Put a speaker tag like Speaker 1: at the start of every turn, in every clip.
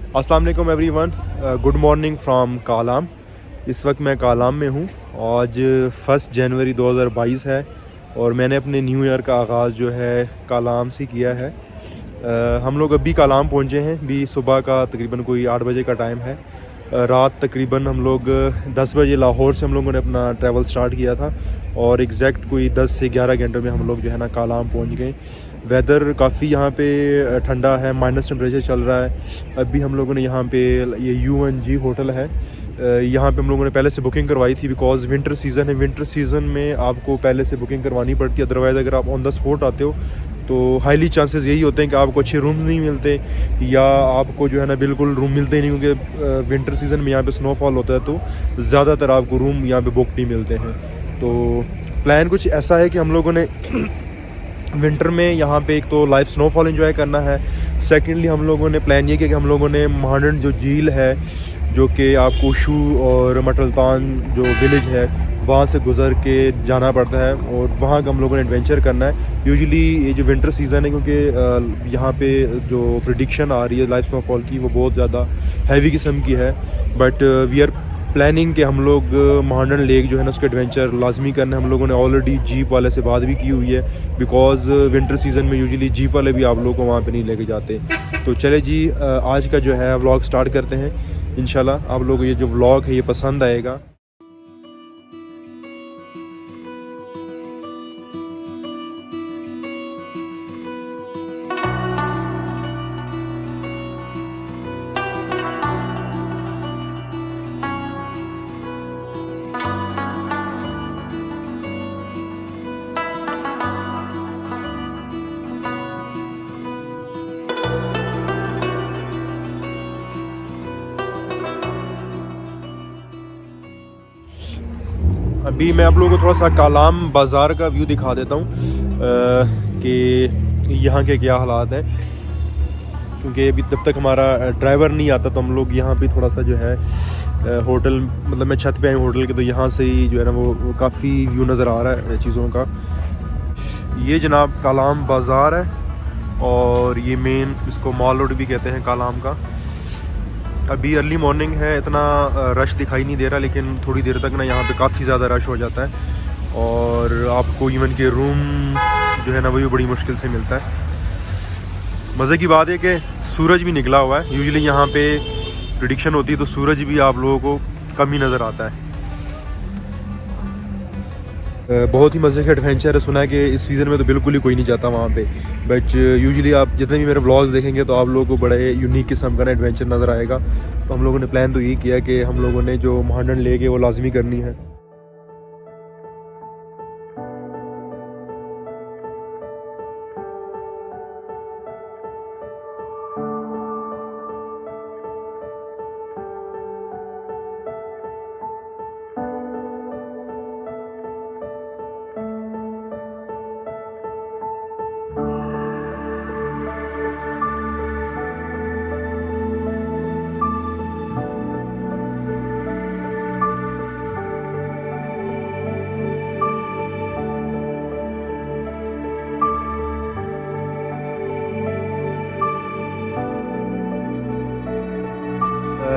Speaker 1: अस्सलाम वालेकुम everyone, good morning from Kalam. इस वक्त मैं कालाम में हूँ। आज 1 जनवरी 2022 है और मैंने अपने न्यू ईयर का आगाज़ जो है कालाम से किया है। हम लोग अभी कालाम पहुँचे हैं। अभी सुबह का तकरीबन कोई 8 बजे का टाइम है। रात तकरीबन हम लोग 10 बजे लाहौर से हम लोगों ने अपना ट्रैवल स्टार्ट किया था और एग्जैक्ट कोई 10 से 11 घंटों में हम लोग जो है ना कालाम पहुंच गए। वेदर काफ़ी यहाँ पे ठंडा है, माइनस टेम्परेचर चल रहा है। अभी हम लोगों ने यहाँ पे ये UNG होटल है, यहाँ पे हम लोगों ने पहले से बुकिंग करवाई थी बिकॉज़ विंटर सीज़न है। विंटर सीज़न में आपको पहले से बुकिंग करवानी पड़ती है, अदरवाइज़ अगर आप ऑन द स्पॉट आते हो तो हाईली चांसेस यही होते हैं कि आपको अच्छे रूम नहीं मिलते या आपको जो है ना बिल्कुल रूम मिलते ही नहीं, क्योंकि विंटर सीज़न में यहाँ पे स्नोफॉल होता है तो ज़्यादातर आपको रूम यहाँ पे बुक नहीं मिलते हैं। तो प्लान कुछ ऐसा है कि हम लोगों ने विंटर में यहाँ पे एक तो लाइव स्नोफॉल एंजॉय करना है। सेकेंडली हम लोगों ने प्लान ये किया कि हम लोगों ने महानंद जो झील है, जो कि आपको शू और मटलतान जो विलेज है वहाँ से गुज़र के जाना पड़ता है और वहाँ का हम लोगों ने एडवेंचर करना है। यूजुअली ये जो विंटर सीज़न है, क्योंकि यहाँ पे जो प्रेडिक्शन आ रही है लाइव स्नोफॉल की वो बहुत ज़्यादा हैवी किस्म की है, बट वी आर प्लानिंग कि हम लोग महानंद लेक जो है ना उसका एडवेंचर लाजमी करना है। हम लोगों ने ऑलरेडी जीप वाले से बात भी की हुई है बिकॉज़ विंटर सीज़न में यूजुअली जीप वाले भी आप लोगों को वहाँ पे नहीं लेके जाते। तो चले जी, आज का जो है व्लॉग स्टार्ट करते हैं। इंशाल्लाह आप लोगों को ये जो व्लॉग है ये पसंद आएगा। अभी मैं आप लोगों को थोड़ा सा कालाम बाज़ार का व्यू दिखा देता हूँ कि यहाँ के क्या हालात हैं, क्योंकि अभी जब तक हमारा ड्राइवर नहीं आता तो हम लोग यहाँ पे थोड़ा सा जो है होटल, मतलब मैं छत पे आया होटल के, तो यहाँ से ही जो है ना वो काफ़ी व्यू नज़र आ रहा है चीज़ों का। ये जनाब कालाम बाज़ार है और ये मेन इसको मॉल रोड भी कहते हैं कालाम का। अभी अर्ली मॉर्निंग है, इतना रश दिखाई नहीं दे रहा, लेकिन थोड़ी देर तक ना यहाँ पे काफ़ी ज़्यादा रश हो जाता है और आपको इवन के रूम जो है ना वही बड़ी मुश्किल से मिलता है। मज़े की बात है कि सूरज भी निकला हुआ है। यूजुअली यहाँ पे प्रेडिक्शन होती है तो सूरज भी आप लोगों को कम ही नज़र आता है। बहुत ही मज़े का एडवेंचर है। सुना है कि इस सीज़न में तो बिल्कुल ही कोई नहीं जाता वहाँ पे, बट यूजुअली आप जितने भी मेरे व्लॉग्स देखेंगे तो आप लोगों को बड़े यूनिक किस्म का एडवेंचर नज़र आएगा। तो हम लोगों ने प्लान तो यही किया कि हम लोगों ने जो महानंद लेक है वो लाजमी करनी है।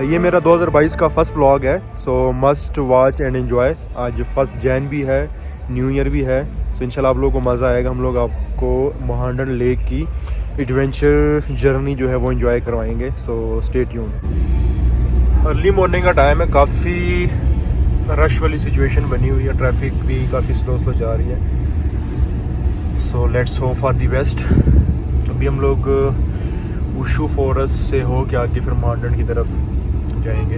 Speaker 1: ये मेरा 2022 का फर्स्ट व्लॉग है, सो मस्ट वॉच एंड एंजॉय। आज 1 जैन भी है, न्यू ईयर भी है, सो इंशाल्लाह आप लोगों को मज़ा आएगा। हम लोग आपको महानंद लेक की एडवेंचर जर्नी जो है वो एंजॉय करवाएंगे, so stay tuned. Early morning का टाइम है, काफ़ी रश वाली सिचुएशन बनी हुई है, ट्रैफिक भी काफ़ी स्लो जा रही है। So let's hope for the best. अभी हम लोग उशू फॉरेस्ट से हो के आके फिर महानंद की तरफ जाएंगे।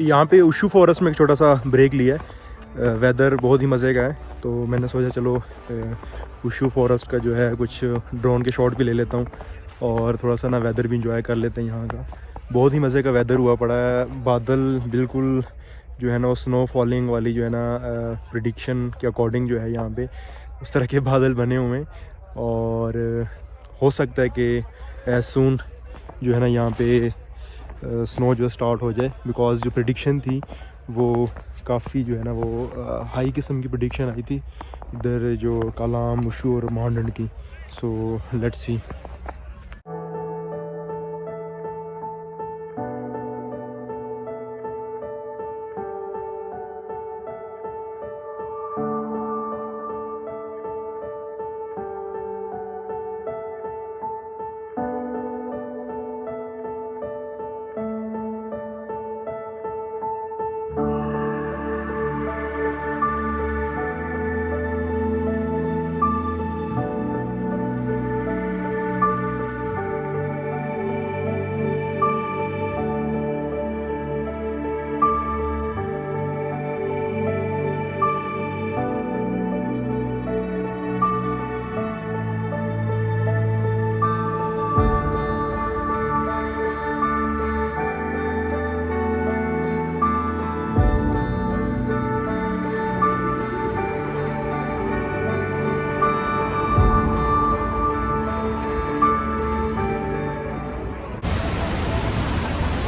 Speaker 1: यहाँ पे उशू फॉरेस्ट में एक छोटा सा ब्रेक लिया है। वेदर बहुत ही मज़े का है तो मैंने सोचा चलो उशू फॉरेस्ट का जो है कुछ ड्रोन के शॉट भी ले लेता हूँ और थोड़ा सा ना वेदर भी इंजॉय कर लेते हैं। यहाँ का बहुत ही मज़े का वेदर हुआ पड़ा है। बादल बिल्कुल जो है ना वो स्नो फॉलिंग वाली जो है ना प्रेडिक्शन के अकॉर्डिंग जो है यहाँ पे उस तरह के बादल बने हुए हैं और हो सकता है कि एज सून जो है ना यहाँ पे स्नो जो स्टार्ट हो जाए, बिकॉज़ जो प्रेडिक्शन थी वो काफ़ी जो है ना वो हाई किस्म की प्रेडिक्शन आई थी इधर जो कालाम, उशू और महानंद की। So let's see.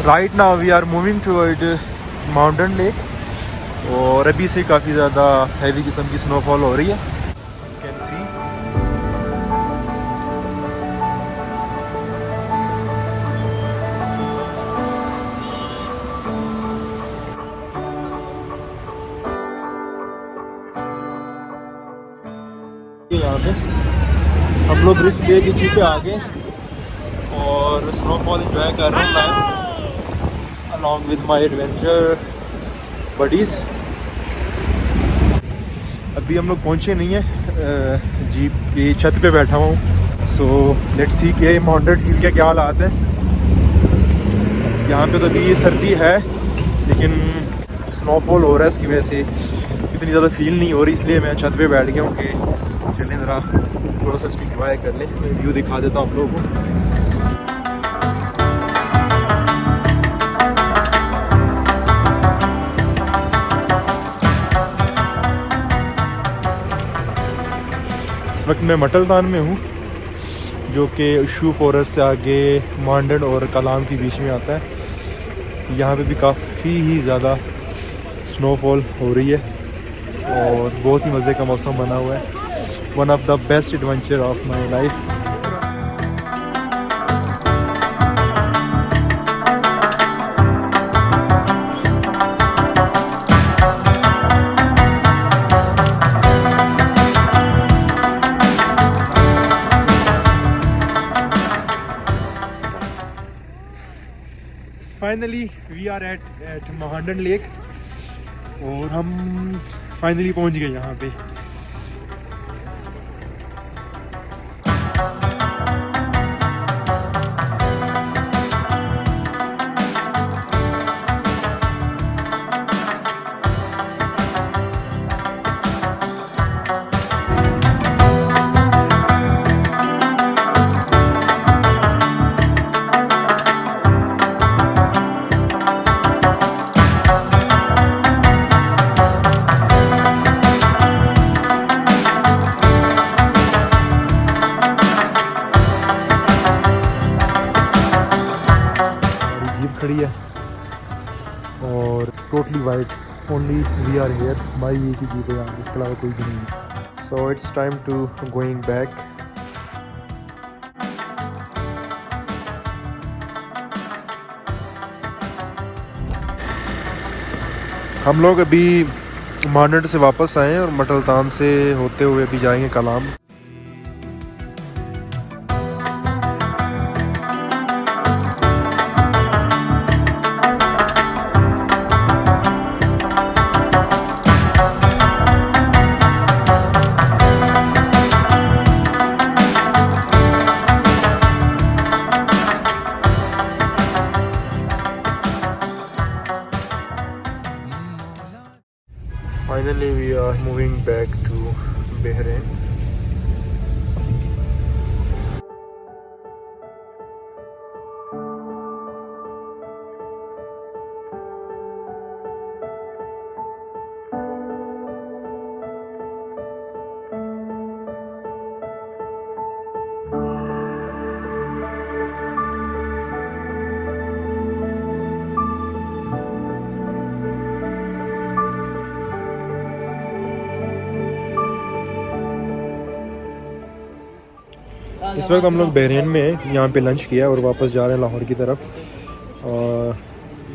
Speaker 1: Right now we are moving toward mountain lake और अभी से काफ़ी ज़्यादा हैवी किस्म की स्नोफॉल हो रही है। कैन सी यहाँ पे हम लोग रिस्क बे की जी पे आ गए और स्नोफॉल एंजॉय कर रहे हैं मैं along with my adventure buddies. अभी हम लोग पहुँचे नहीं हैं, जीप की छत पे बैठा हूँ। सो लेट्स सी के माउंटेन हिल के क्या हालात हैं। यहाँ पे तो अभी सर्दी है लेकिन स्नोफॉल हो रहा है, इसकी वजह से इतनी ज़्यादा फील नहीं हो रही, इसलिए मैं छत पे बैठ गया हूँ कि चलें ज़रा थोड़ा सा इसको इंजॉय कर लें। मैं व्यू दिखा देता हूँ आप लोगों को। इस वक्त मैं मटलतान में हूँ जो कि शू फॉरेस्ट से आगे मांडन और कलाम के बीच में आता है। यहाँ पे भी काफ़ी ही ज़्यादा स्नोफॉल हो रही है और बहुत ही मज़े का मौसम बना हुआ है। One of the best adventure of my life. Finally we are at Mahandan lake और हम फाइनली पहुंच गए यहाँ पे। खड़ी है और totally white, only we are here, हमारी ये की जीप है यहाँ, इसके अलावा कोई भी नहीं है। So it's time to going back. हम लोग अभी मांडन से वापस आए हैं और मटलतान से होते हुए अभी जाएंगे कलाम। Finally we are moving back to Bahrain. इस वक्त हम लोग बहरीन में हैं, यहाँ पे लंच किया और वापस जा रहे हैं लाहौर की तरफ। और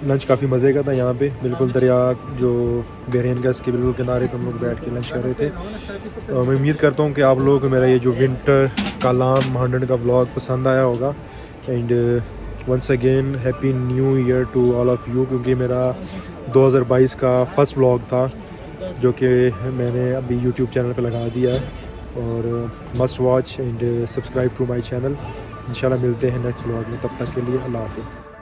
Speaker 1: लंच काफ़ी मज़े का था यहाँ पे, बिल्कुल दरिया जो बहरीन का इसके बिल्कुल किनारे पे हम लोग बैठ के लंच कर रहे थे। मैं उम्मीद करता हूँ कि आप लोगों को मेरा ये जो विंटर कलाम मांडन का व्लॉग पसंद आया होगा। And once again happy new year to all of you, क्योंकि मेरा 2022 का फर्स्ट व्लॉग था जो कि मैंने अभी यूट्यूब चैनल पे लगा दिया है। और must watch and subscribe to my channel. इंशाल्लाह मिलते हैं नेक्स्ट व्लॉग में, तब तक के लिए अल्लाह हाफ़िज़।